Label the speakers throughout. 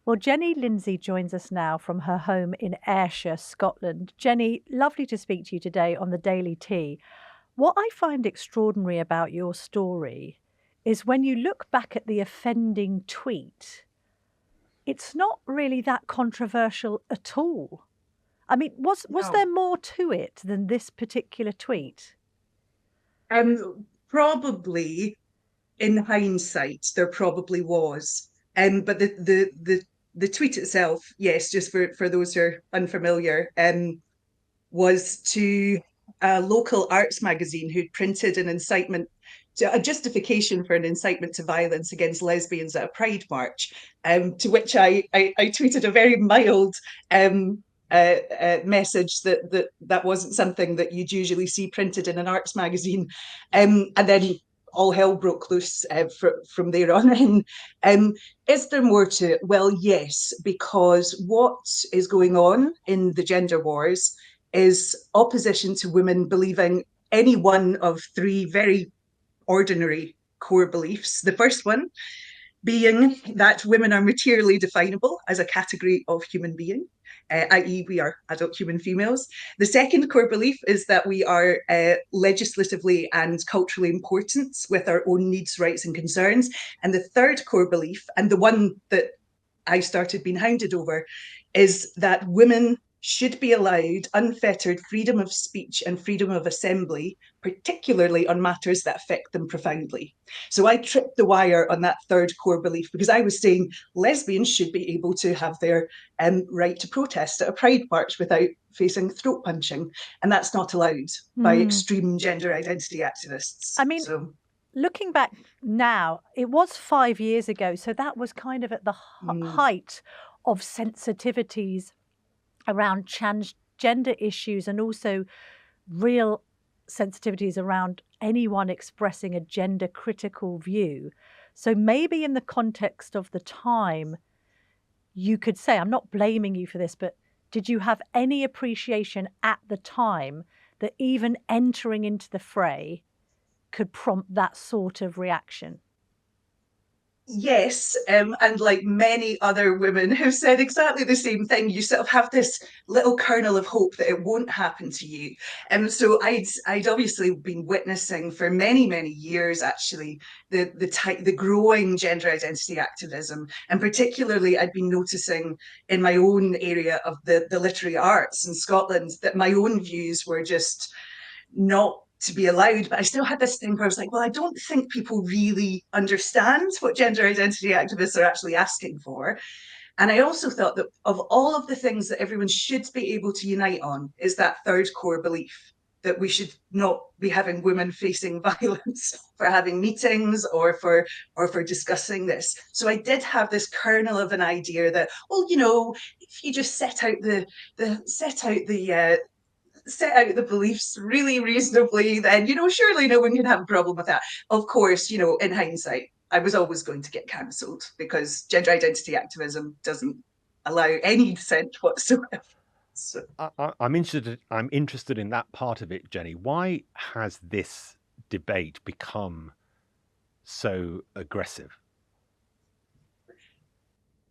Speaker 1: Well, Jenny Lindsay joins us now from her home in Ayrshire, Scotland. Jenny, lovely to speak to you today on the Daily Tea. What I find extraordinary about your story is when you look back at the offending tweet, it's not really that controversial at all. I mean, was there
Speaker 2: No.
Speaker 1: more to it than this particular tweet?
Speaker 2: Probably in hindsight, there probably was. But the tweet itself, yes, just for those who are unfamiliar, was to a local arts magazine who'd printed an incitement to a justification for an incitement to violence against lesbians at a pride march, to which I tweeted a very mild message that wasn't something that you'd usually see printed in an arts magazine, and then all hell broke loose from there on in. Um, is there more to it? Well, yes, because what is going on in the gender wars is opposition to women believing any one of three very ordinary core beliefs. The first one being that women are materially definable as a category of human being, i.e., we are adult human females. The second core belief is that we are legislatively and culturally important with our own needs, rights, and concerns. And the third core belief, and the one that I started being hounded over, is that women should be allowed unfettered freedom of speech and freedom of assembly, particularly on matters that affect them profoundly. So I tripped the wire on that third core belief because I was saying lesbians should be able to have their right to protest at a pride march without facing throat punching, and that's not allowed by
Speaker 1: Hmm.
Speaker 2: extreme gender identity activists.
Speaker 1: I mean,
Speaker 2: So,
Speaker 1: looking back now, it was 5 years ago, so that was kind of at the height of sensitivities around transgender issues and also real sensitivities around anyone expressing a gender critical view. So maybe in the context of the time, you could say, I'm not blaming you for this, but did you have any appreciation at the time that even entering into the fray could prompt that sort of reaction?
Speaker 2: yes, and like many other women have said exactly the same thing, you sort of have this little kernel of hope that it won't happen to you. And so I'd obviously been witnessing for many years actually the growing gender identity activism, and particularly I'd been noticing in my own area of the literary arts in Scotland that my own views were just not to be allowed. But I still had this thing where I was like, well, I don't think people really understand what gender identity activists are actually asking for. And I also thought that of all of the things that everyone should be able to unite on is that third core belief that we should not be having women facing violence for having meetings or for discussing this. So I did have this kernel of an idea that, well, if you just set out the beliefs really reasonably, then, surely no one can have a problem with that. Of course, in hindsight, I was always going to get cancelled because gender identity activism doesn't allow any dissent whatsoever. So,
Speaker 3: I'm interested in that part of it, Jenny. Why has this debate become so aggressive?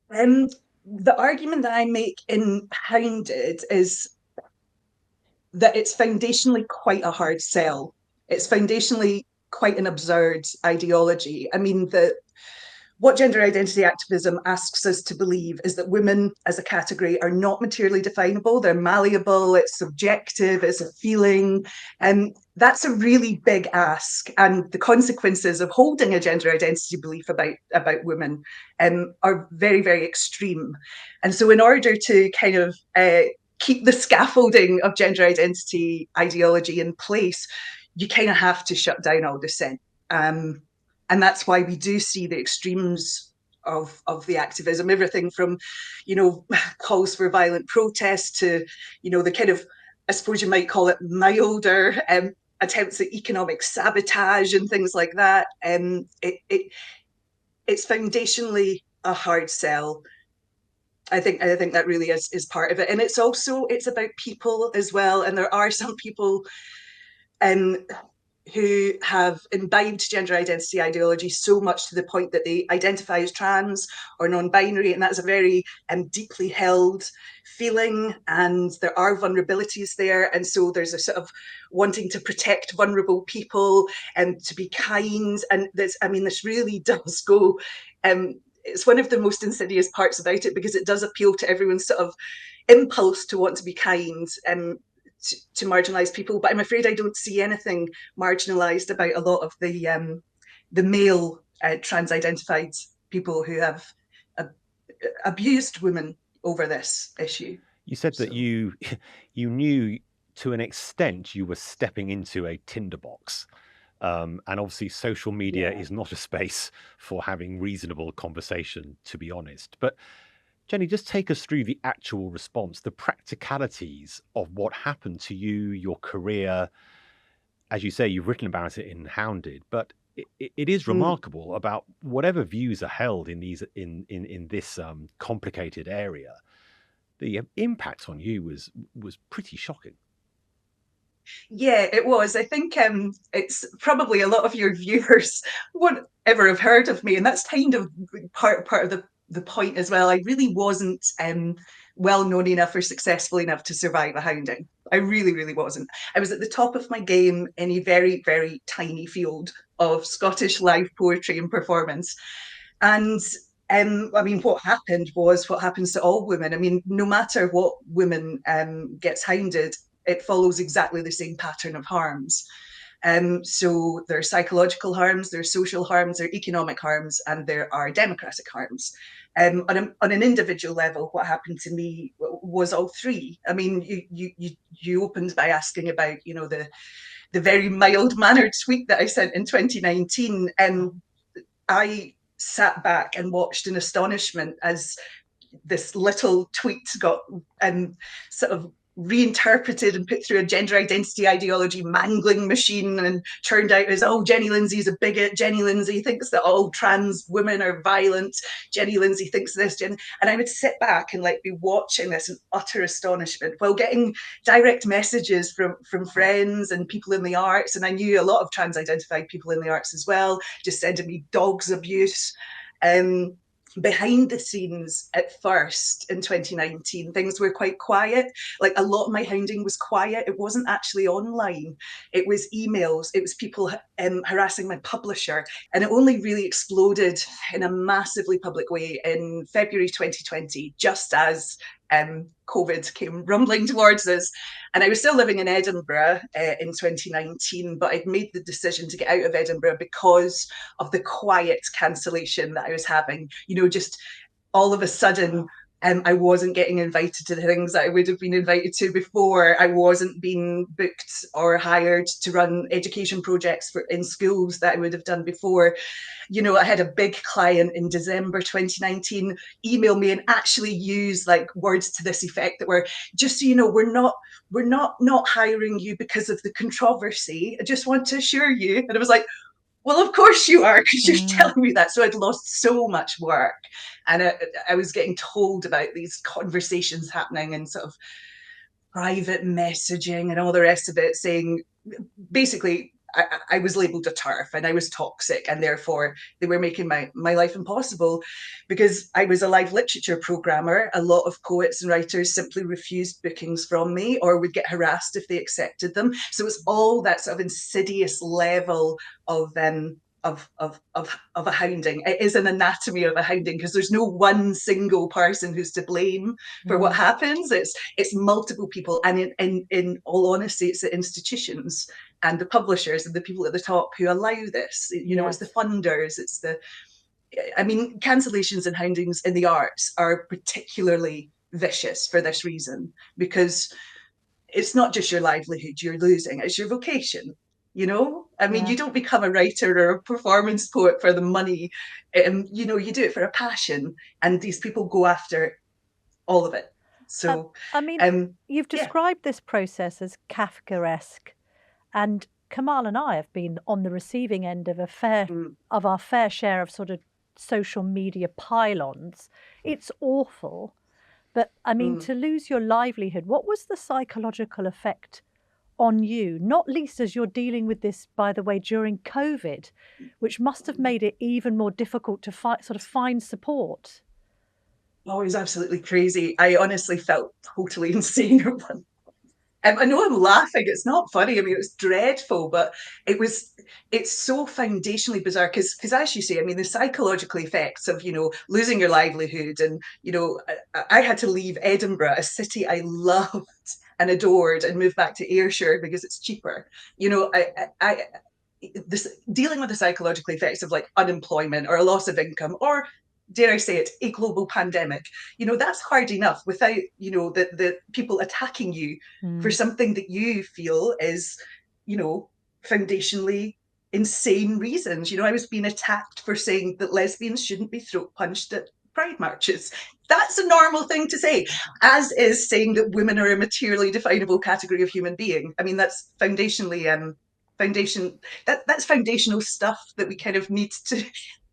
Speaker 2: um, the argument that I make in Hounded is that it's foundationally quite a hard sell. It's foundationally quite an absurd ideology. I mean, what gender identity activism asks us to believe is that women as a category are not materially definable. They're malleable, it's subjective, it's a feeling. And that's a really big ask. And the consequences of holding a gender identity belief about women are very extreme. And so, in order to kind of keep the scaffolding of gender identity ideology in place, you kind of have to shut down all dissent. Um, and that's why we do see the extremes of the activism, everything from, calls for violent protest to, the kind of, I suppose you might call it milder attempts at economic sabotage and things like that. It's foundationally a hard sell. I think that really is part of it, and it's about people as well. And there are some people, um, who have imbibed gender identity ideology so much to the point that they identify as trans or non-binary, and that's a very deeply held feeling, and there are vulnerabilities there, and so there's a sort of wanting to protect vulnerable people and to be kind, and this really does go, it's one of the most insidious parts about it, because it does appeal to everyone's sort of impulse to want to be kind, to marginalised people, but I'm afraid I don't see anything marginalised about a lot of the male trans-identified people who have abused women over this issue.
Speaker 3: You said that you knew to an extent you were stepping into a tinderbox. And obviously social media is not a space for having reasonable conversation, to be honest. But Jenny, just take us through the actual response, the practicalities of what happened to you, your career. As you say, you've written about it in Hounded, but it is remarkable about whatever views are held in this complicated area. The impact on you was pretty shocking.
Speaker 2: Yeah, it was. I think it's probably a lot of your viewers won't ever have heard of me, and that's kind of part of the point as well. I really wasn't well known enough or successful enough to survive a hounding. I really, really wasn't. I was at the top of my game in a very, very tiny field of Scottish live poetry and performance. And what happened was what happens to all women. I mean, no matter what woman gets hounded, it follows exactly the same pattern of harms. So there are psychological harms, there are social harms, there are economic harms, and there are democratic harms. On an individual level, what happened to me was all three. I mean, you opened by asking about, the very mild-mannered tweet that I sent in 2019. I sat back and watched in astonishment as this little tweet got sort of reinterpreted and put through a gender identity ideology mangling machine, and turned out as, oh, Jenny Lindsay's a bigot, Jenny Lindsay thinks that all trans women are violent, Jenny Lindsay thinks this, and I would sit back and be watching this in utter astonishment while getting direct messages from friends and people in the arts, and I knew a lot of trans identified people in the arts as well, just sending me dogs abuse. Behind the scenes at first in 2019, things were quite quiet. A lot of my hounding was quiet. It wasn't actually online. It was emails. It was people harassing my publisher. And it only really exploded in a massively public way in February 2020, just as COVID came rumbling towards us. And I was still living in Edinburgh in 2019, but I'd made the decision to get out of Edinburgh because of the quiet cancellation that I was having. Just all of a sudden, I wasn't getting invited to the things that I would have been invited to before. I wasn't being booked or hired to run education projects in schools that I would have done before. I had a big client in December 2019 email me and actually use words to this effect that were, just so you know, we're not hiring you because of the controversy. I just want to assure you. And I was like, well, of course you are, because you're telling me that. So I'd lost so much work, and I was getting told about these conversations happening and sort of private messaging and all the rest of it, saying basically I was labelled a TERF and I was toxic, and therefore they were making my life impossible. Because I was a live literature programmer, a lot of poets and writers simply refused bookings from me or would get harassed if they accepted them. So it's all that sort of insidious level of a hounding. It is an anatomy of a hounding, because there's no one single person who's to blame for what happens. It's multiple people, and in all honesty, it's the institutions and the publishers and the people at the top who allow this. It's the funders, cancellations and houndings in the arts are particularly vicious for this reason, because it's not just your livelihood you're losing, it's your vocation. You don't become a writer or a performance poet for the money. You do it for a passion, and these people go after all of it. So,
Speaker 1: you've described this process as Kafkaesque, and Kamal and I have been on the receiving end of our fair share of sort of social media pylons. It's awful, but to lose your livelihood, what was the psychological effect on you, not least as you're dealing with this, by the way, during COVID, which must have made it even more difficult to find support.
Speaker 2: Oh, it was absolutely crazy. I honestly felt totally insane at one. I know I'm laughing. It's not funny. I mean, it was dreadful, but it's so foundationally bizarre because as you say, I mean, the psychological effects of, losing your livelihood and, I had to leave Edinburgh, a city I loved and adored, and move back to Ayrshire because it's cheaper. This dealing with the psychological effects of like unemployment or a loss of income, or dare I say it, a global pandemic, that's hard enough without, the people attacking you for something that you feel is, foundationally insane reasons. I was being attacked for saying that lesbians shouldn't be throat punched at pride marches. That's a normal thing to say, as is saying that women are a materially definable category of human being. I mean, that's foundationally that's foundational stuff that we kind of need to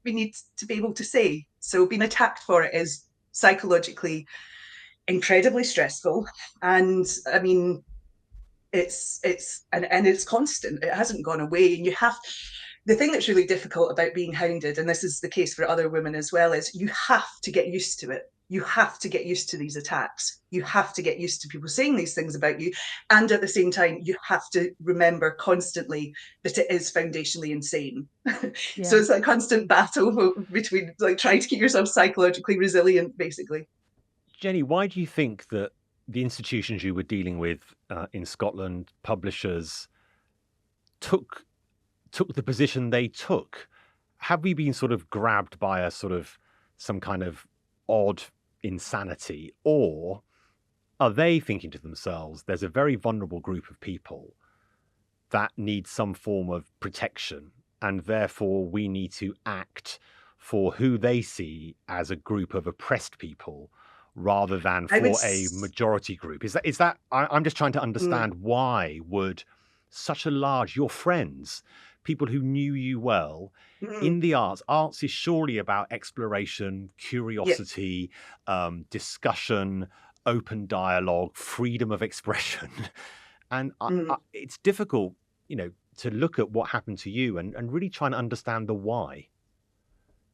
Speaker 2: be able to say. So being attacked for it is psychologically incredibly stressful, and I mean, it's constant. It hasn't gone away, and the thing that's really difficult about being hounded, and this is the case for other women as well, is you have to get used to it. You have to get used to these attacks. You have to get used to people saying these things about you. And at the same time, you have to remember constantly that it is foundationally insane. Yeah. So it's a constant battle between like trying to keep yourself psychologically resilient, basically.
Speaker 3: Jenny, why do you think that the institutions you were dealing with in Scotland, publishers, took the position they took? Have we been sort of grabbed by a sort of some kind of odd insanity, or are they thinking to themselves, there's a very vulnerable group of people that need some form of protection, and therefore we need to act for who they see as a group of oppressed people rather than for a majority group? Is that I'm just trying to understand why would such a large, your friends, people who knew you well in the arts is surely about exploration, curiosity, discussion, open dialogue, freedom of expression. And it's difficult, to look at what happened to you and really trying to understand the why.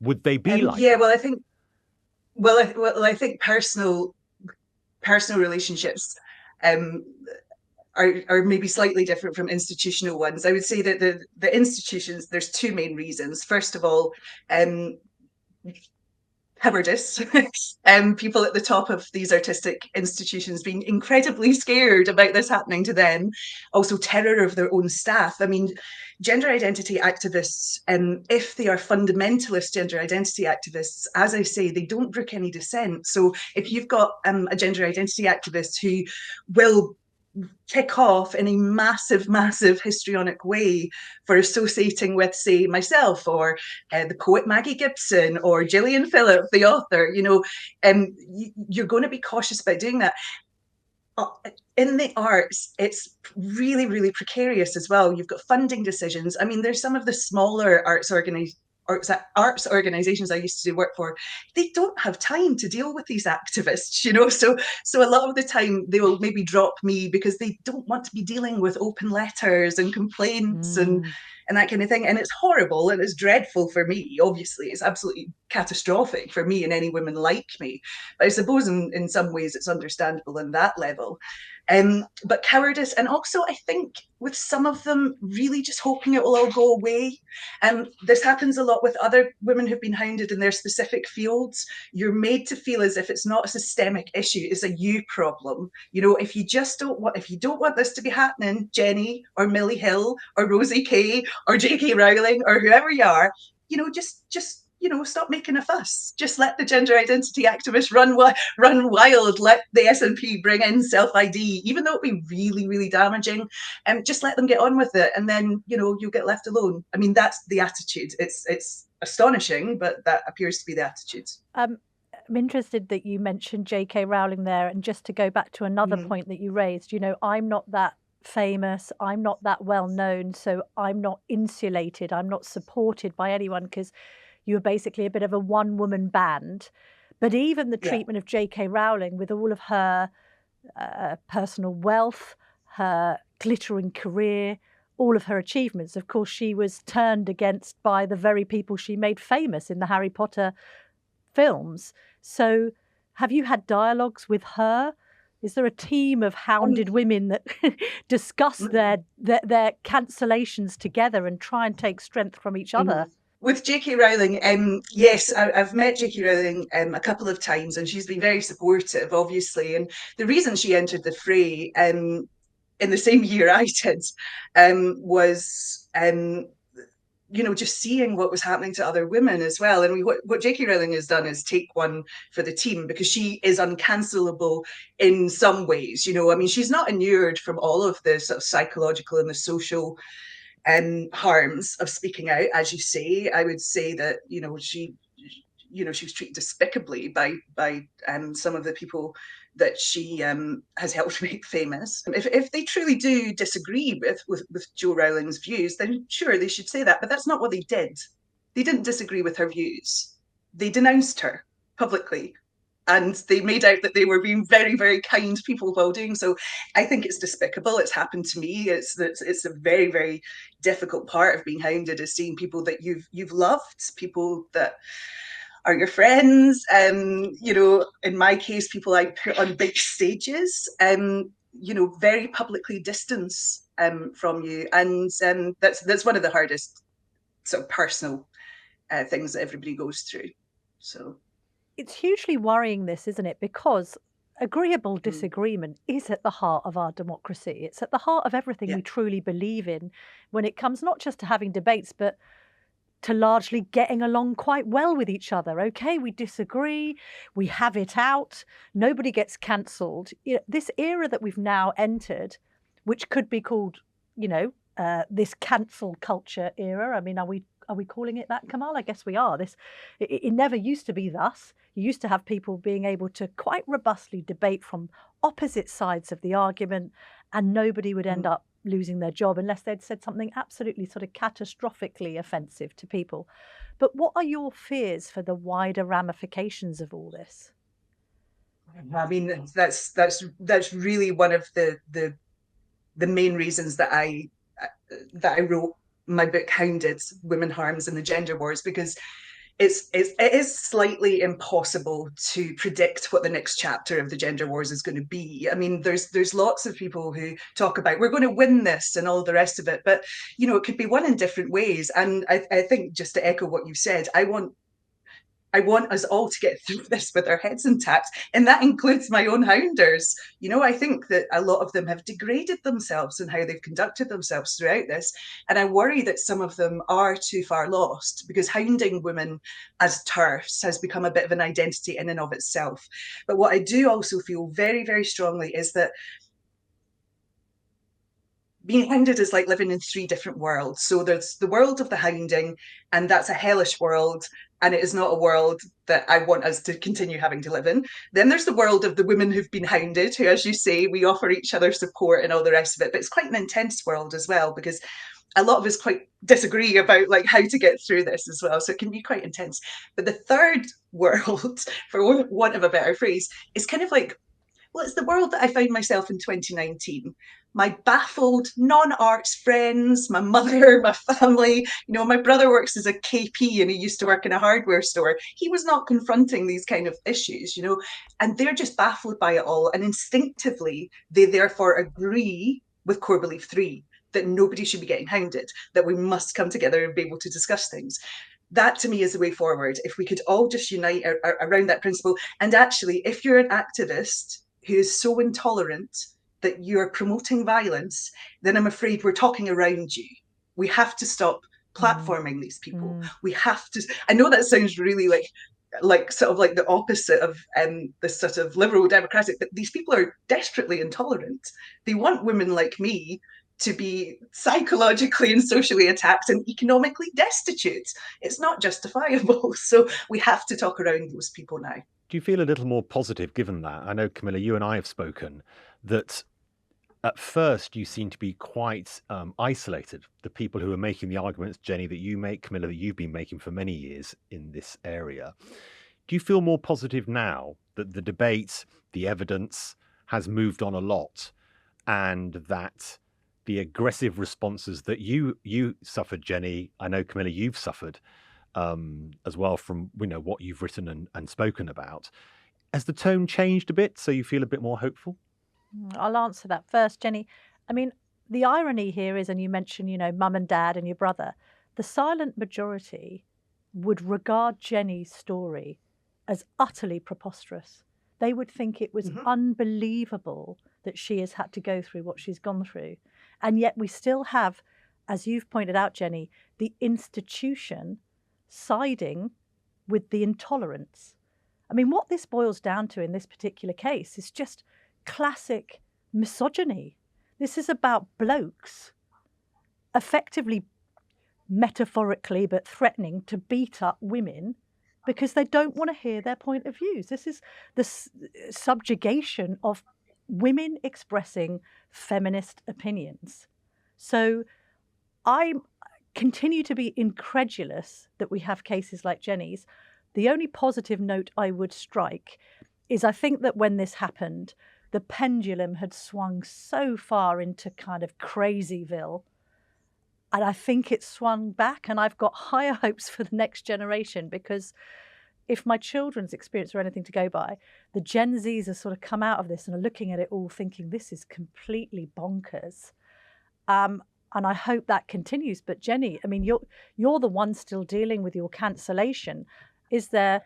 Speaker 3: Would they be like that?
Speaker 2: Well, I think personal relationships are maybe slightly different from institutional ones. I would say that the institutions, there's two main reasons. First of all, cowardice. People at the top of these artistic institutions being incredibly scared about this happening to them. Also, terror of their own staff. I mean, gender identity activists, if they are fundamentalist gender identity activists, as I say, they don't brook any dissent. So if you've got a gender identity activist who will kick off in a massive histrionic way for associating with, say, myself or the poet Maggie Gibson or Gillian Phillip, the author, you're going to be cautious about doing that. In the arts, it's really, really precarious as well. You've got funding decisions. I mean, there's some of the smaller arts organizations I used to do work for, they don't have time to deal with these activists, so a lot of the time they will maybe drop me because they don't want to be dealing with open letters and complaints and that kind of thing. And it's horrible and it's dreadful for me. Obviously, it's absolutely catastrophic for me and any women like me. But I suppose in some ways it's understandable on that level. But cowardice, and also I think with some of them really just hoping it will all go away. This happens a lot with other women who've been hounded in their specific fields. You're made to feel as if it's not a systemic issue, it's a you problem. If you don't want this to be happening, Jenny or Millie Hill or Rosie Kay or J.K. Rowling or whoever you are, just stop making a fuss. Just let the gender identity activists run wild. Let the SNP bring in self-ID, even though it'd be really, really damaging. Just let them get on with it, and then you'll get left alone. I mean, that's the attitude. It's astonishing, but that appears to be the attitude.
Speaker 1: I'm interested that you mentioned J.K. Rowling there, and just to go back to another point that you raised, I'm not that famous, I'm not that well known, so I'm not insulated, I'm not supported by anyone, because you were basically a bit of a one-woman band. But even the treatment of J.K. Rowling, with all of her personal wealth, her glittering career, all of her achievements. Of course, she was turned against by the very people she made famous in the Harry Potter films. So have you had dialogues with her? Is there a team of hounded women that discuss their cancellations together and try and take strength from each other?
Speaker 2: With J.K. Rowling, yes, I've met J.K. Rowling a couple of times, and she's been very supportive, obviously. And the reason she entered the fray in the same year I did was just seeing what was happening to other women as well. And what J.K. Rowling has done is take one for the team, because she is uncancelable in some ways. I mean, she's not inured from all of the sort of psychological and the social harms of speaking out, as you say. I would say that she was treated despicably by some of the people that she has helped make famous. If they truly do disagree with Jo Rowling's views, then sure, they should say that. But that's not what they did. They didn't disagree with her views. They denounced her publicly. And they made out that they were being very, very kind people while doing so. I think it's despicable. It's happened to me. It's a very, very difficult part of being hounded, is seeing people that you've loved, people that are your friends. In my case, people I put on big stages, very publicly distance from you. And that's one of the hardest sort of personal things that everybody goes through. So
Speaker 1: it's hugely worrying, this, isn't it? Because agreeable disagreement is at the heart of our democracy. It's at the heart of everything we truly believe in, when it comes not just to having debates, but to largely getting along quite well with each other. Okay, we disagree, we have it out, nobody gets cancelled. This era that we've now entered, which could be called, this cancel culture era. I mean, are we calling it that, Kamal? I guess we are. It never used to be thus. You used to have people being able to quite robustly debate from opposite sides of the argument, and nobody would end up losing their job unless they'd said something absolutely sort of catastrophically offensive to people. But what are your fears for the wider ramifications of all this?
Speaker 2: I mean, that's really one of the main reasons that I wrote my book Hounded: Women Harms and the Gender Wars, because it is slightly impossible to predict what the next chapter of the gender wars is going to be. I mean, there's lots of people who talk about we're going to win this and all the rest of it, but it could be won in different ways. And I think, just to echo what you said, I want us all to get through this with our heads intact, and that includes my own hounders. I think that a lot of them have degraded themselves in how they've conducted themselves throughout this, and I worry that some of them are too far lost, because hounding women as TERFs has become a bit of an identity in and of itself. But what I do also feel very, very strongly is that being hounded is like living in three different worlds. So there's the world of the hounding, and that's a hellish world, and it is not a world that I want us to continue having to live in. Then there's the world of the women who've been hounded, who, as you say, we offer each other support and all the rest of it. But it's quite an intense world as well, because a lot of us quite disagree about like how to get through this as well. So it can be quite intense. But the third world, for want of a better phrase, is kind of like, well, it's the world that I found myself in 2019. My baffled non-arts friends, my mother, my family, my brother works as a KP and he used to work in a hardware store. He was not confronting these kind of issues, and they're just baffled by it all. And instinctively, they therefore agree with core belief 3, that nobody should be getting hounded, that we must come together and be able to discuss things. That to me is the way forward. If we could all just unite around that principle. And actually, if you're an activist who is so intolerant that you're promoting violence, then I'm afraid we're talking around you. We have to stop platforming these people. We have to. I know that sounds really like sort of like the opposite of the sort of liberal democratic, but these people are desperately intolerant. They want women like me to be psychologically and socially attacked and economically destitute. It's not justifiable. So we have to talk around those people now.
Speaker 3: Do you feel a little more positive given that? I know, Camilla, you and I have spoken, that at first you seem to be quite isolated. The people who are making the arguments, Jenny, that you make, Camilla, that you've been making for many years in this area. Do you feel more positive now that the debate, the evidence has moved on a lot, and that the aggressive responses that you suffered, Jenny. I know, Camilla, you've suffered as well from what you've written and spoken about. Has the tone changed a bit so you feel a bit more hopeful?
Speaker 1: I'll answer that first, Jenny. I mean, the irony here is, and you mentioned, mum and dad and your brother, the silent majority would regard Jenny's story as utterly preposterous. They would think it was unbelievable that she has had to go through what she's gone through. And yet we still have, as you've pointed out, Jenny, the institution siding with the intolerance. I mean, what this boils down to in this particular case is just classic misogyny. This is about blokes effectively, metaphorically, but threatening to beat up women because they don't want to hear their point of views. This is the subjugation of women expressing feminist opinions. So I continue to be incredulous that we have cases like Jenny's. The only positive note I would strike is I think that when this happened, the pendulum had swung so far into kind of crazyville. And I think it swung back, and I've got higher hopes for the next generation, because if my children's experience are anything to go by, the Gen Zs have sort of come out of this and are looking at it all thinking this is completely bonkers. And I hope that continues. But Jenny, I mean, you're the one still dealing with your cancellation. Is there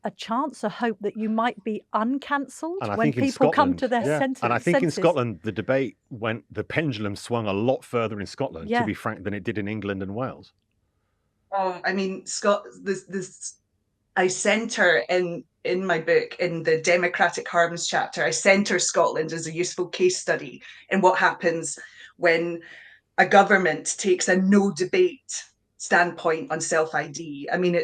Speaker 1: a chance, a hope that you might be uncancelled when people come to their senses?
Speaker 3: And I think in Scotland, the debate the pendulum swung a lot further in Scotland, to be frank, than it did in England and Wales.
Speaker 2: I mean, I centre in my book, in the democratic harms chapter, I centre Scotland as a useful case study in what happens when a government takes a no debate standpoint on self-ID. I mean,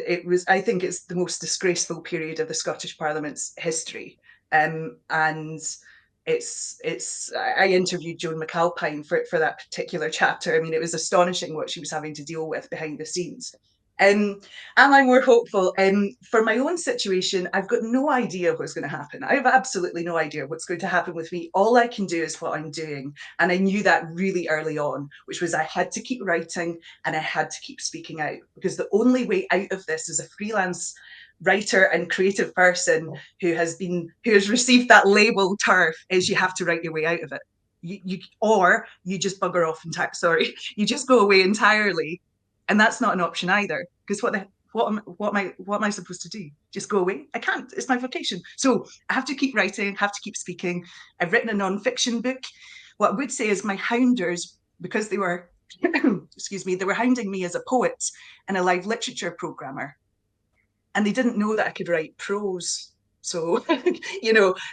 Speaker 2: I think it's the most disgraceful period of the Scottish Parliament's history. And I interviewed Joan McAlpine for that particular chapter. I mean, it was astonishing what she was having to deal with behind the scenes. Am I more hopeful? For my own situation, I've got no idea what's going to happen. I have absolutely no idea what's going to happen with me. All I can do is what I'm doing. And I knew that really early on, which was I had to keep writing and I had to keep speaking out, because the only way out of this as a freelance writer and creative person who has received that label TERF is you have to write your way out of it. Or you just bugger off you just go away entirely. And that's not an option either, because what am I supposed to do? Just go away? I can't. It's my vocation. So I have to keep writing, have to keep speaking. I've written a non-fiction book. What I would say is my hounders, because they were, they were hounding me as a poet and a live literature programmer. And they didn't know that I could write prose. So,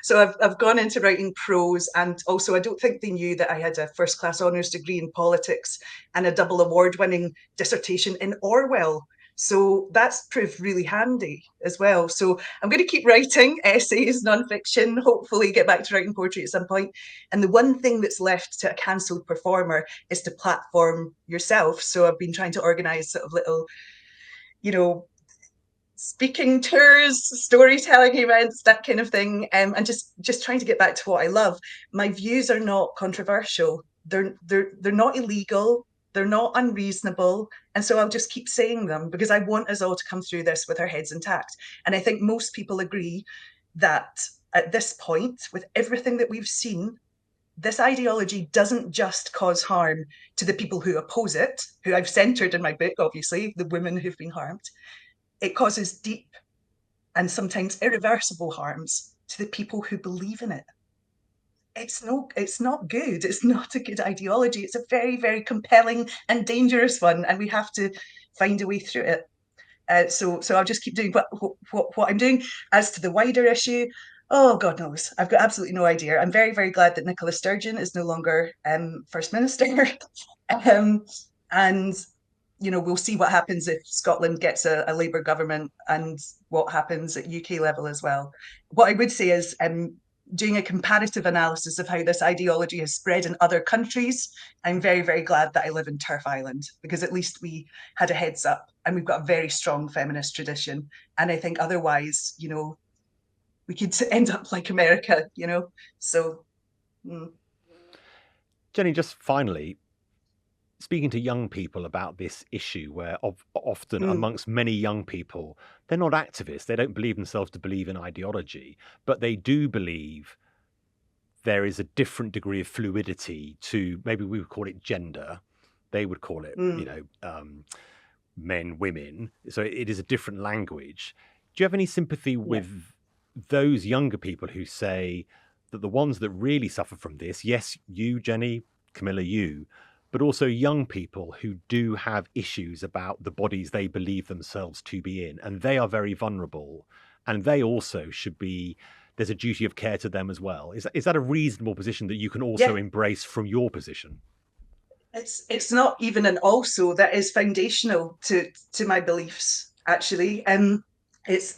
Speaker 2: so I've gone into writing prose, and also I don't think they knew that I had a first-class honours degree in politics and a double award-winning dissertation in Orwell. So that's proved really handy as well. So I'm going to keep writing essays, non-fiction, hopefully get back to writing poetry at some point. And the one thing that's left to a cancelled performer is to platform yourself. So I've been trying to organise sort of little, speaking tours, storytelling events, that kind of thing, and just trying to get back to what I love. My views are not controversial. They're not illegal. They're not unreasonable. And so I'll just keep saying them, because I want us all to come through this with our heads intact. And I think most people agree that at this point, with everything that we've seen, this ideology doesn't just cause harm to the people who oppose it, who I've centered in my book, obviously, the women who've been harmed. It causes deep and sometimes irreversible harms to the people who believe in it. It's not good. It's not a good ideology. It's a very, very compelling and dangerous one, and we have to find a way through it. So I'll just keep doing what I'm doing. As to the wider issue, oh, God knows. I've got absolutely no idea. I'm very, very glad that Nicola Sturgeon is no longer First Minister. And we'll see what happens if Scotland gets a Labour government, and what happens at UK level as well. What I would say is doing a comparative analysis of how this ideology has spread in other countries. I'm very, very glad that I live in TERF Island, because at least we had a heads up, and we've got a very strong feminist tradition. And I think otherwise, we could end up like America, So.
Speaker 3: Jenny, just finally, speaking to young people about this issue, where often amongst many young people, they're not activists. They don't believe themselves to believe in ideology, but they do believe there is a different degree of fluidity to, maybe we would call it gender. They would call it, men, women. So it is a different language. Do you have any sympathy with those younger people who say that the ones that really suffer from this, yes, you, Jenny, Camilla, you, but also young people who do have issues about the bodies they believe themselves to be in, and they are very vulnerable, and they also should be, there's a duty of care to them as well. Is that a reasonable position that you can also embrace from your position?
Speaker 2: It's not even an also, that is foundational to my beliefs, actually.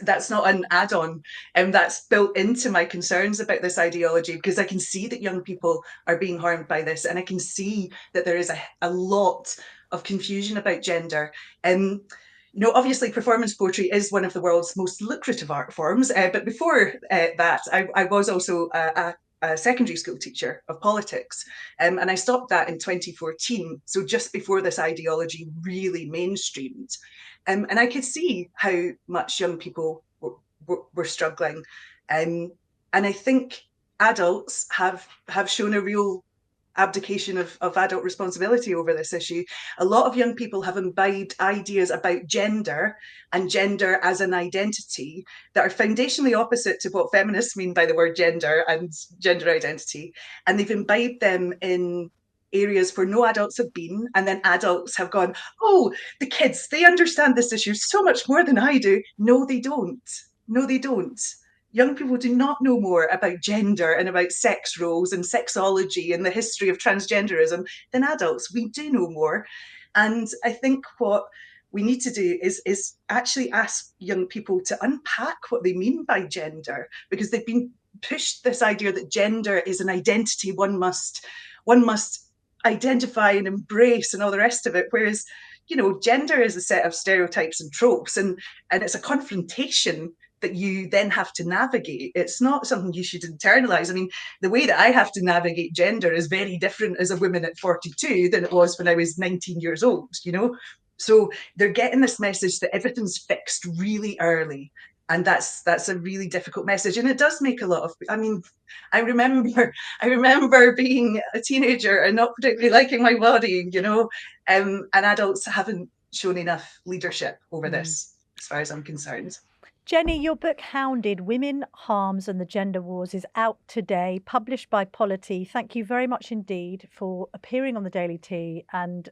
Speaker 2: That's not an add-on, and that's built into my concerns about this ideology, because I can see that young people are being harmed by this, and I can see that there is a lot of confusion about gender. Obviously performance poetry is one of the world's most lucrative art forms, but before that, I was also a secondary school teacher of politics, and I stopped that in 2014, so just before this ideology really mainstreamed. And I could see how much young people were struggling. And I think adults have shown a real abdication of adult responsibility over this issue. A lot of young people have imbibed ideas about gender and gender as an identity that are foundationally opposite to what feminists mean by the word gender and gender identity. And they've imbibed them in areas where no adults have been, and then adults have gone, oh, the kids, they understand this issue so much more than I do. No, they don't. No, they don't. Young people do not know more about gender and about sex roles and sexology and the history of transgenderism than adults. We do know more. And I think what we need to do is actually ask young people to unpack what they mean by gender, because they've been pushed this idea that gender is an identity one must identify and embrace and all the rest of it, whereas gender is a set of stereotypes and tropes, and it's a confrontation that you then have to navigate. It's not something you should internalize. I mean, the way that I have to navigate gender is very different as a woman at 42 than it was when I was 19 years old, So they're getting this message that everything's fixed really early. And that's a really difficult message. And it does make a lot of, I remember being a teenager and not particularly liking my body, and adults haven't shown enough leadership over this, as far as I'm concerned.
Speaker 1: Jenny, your book Hounded, Women, Harms and the Gender Wars is out today, published by Polity. Thank you very much indeed for appearing on the Daily Tea and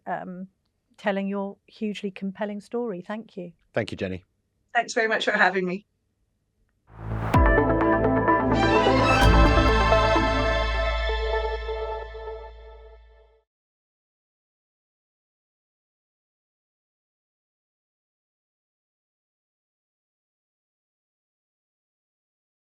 Speaker 1: telling your hugely compelling story. Thank you.
Speaker 3: Thank you, Jenny.
Speaker 2: Thanks very much for having me.